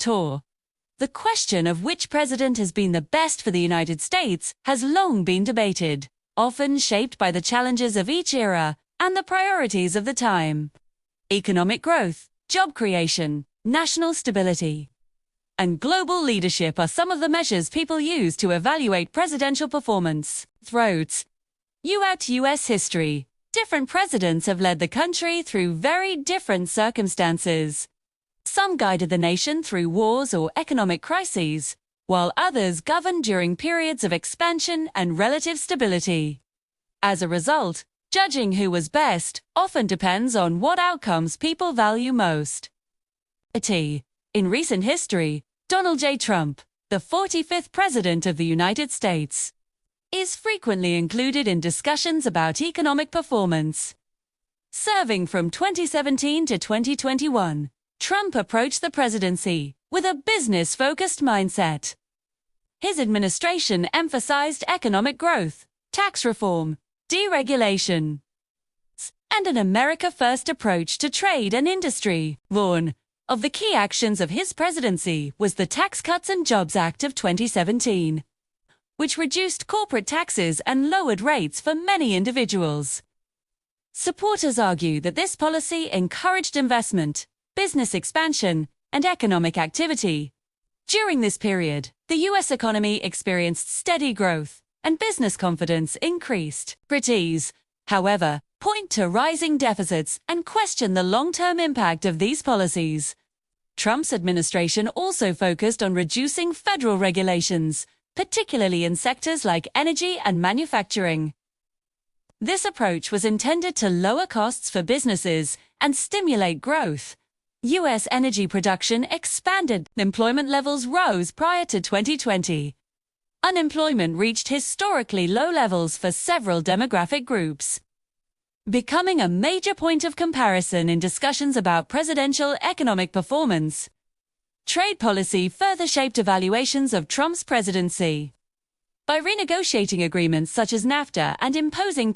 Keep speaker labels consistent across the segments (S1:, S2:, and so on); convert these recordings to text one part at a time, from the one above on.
S1: tour. The question of which president has been the best for the United States has long been debated, often shaped by the challenges of each era and the priorities of the time. Economic growth, job creation, national stability, and global leadership are some of the measures people use to evaluate presidential performance. Throughout U.S. history, different presidents have led the country through very different circumstances. Some guided the nation through wars or economic crises, while others governed during periods of expansion and relative stability. As a result, judging who was best often depends on what outcomes people value most. In recent history, Donald J. Trump, the 45th President of the United States, is frequently included in discussions about economic performance. Serving from 2017 to 2021, Trump approached the presidency with a business-focused mindset. His administration emphasized economic growth, tax reform, deregulation, and an America-first approach to trade and industry. One of the key actions of his presidency was the Tax Cuts and Jobs Act of 2017, which reduced corporate taxes and lowered rates for many individuals. Supporters argue that this policy encouraged investment, business expansion, and economic activity. During this period, the U.S. economy experienced steady growth, and business confidence increased. Critics, however, point to rising deficits and question the long-term impact of these policies. Trump's administration also focused on reducing federal regulations, particularly in sectors like energy and manufacturing. This approach was intended to lower costs for businesses and stimulate growth. U.S. energy production expanded. Employment levels rose prior to 2020. Unemployment reached historically low levels for several demographic groups, becoming a major point of comparison in discussions about presidential economic performance. Trade policy further shaped evaluations of Trump's presidency. By renegotiating agreements such as NAFTA and imposing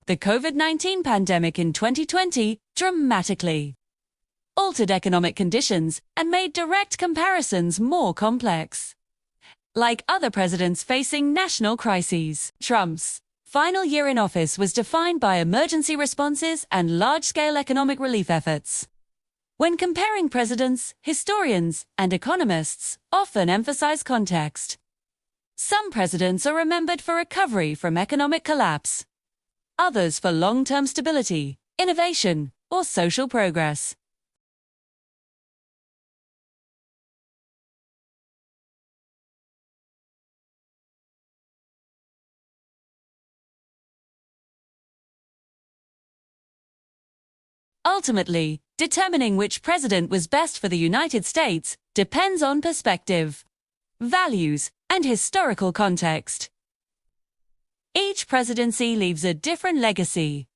S1: the COVID-19 pandemic in 2020 dramatically altered economic conditions and made direct comparisons more complex. Like other presidents facing national crises, Trump's final year in office was defined by emergency responses and large-scale economic relief efforts. When comparing presidents, historians and economists often emphasize context. Some presidents are remembered for recovery from economic collapse, others for long-term stability, innovation, or social progress. Ultimately, determining which president was best for the United States depends on perspective, values, and historical context. Each presidency leaves a different legacy,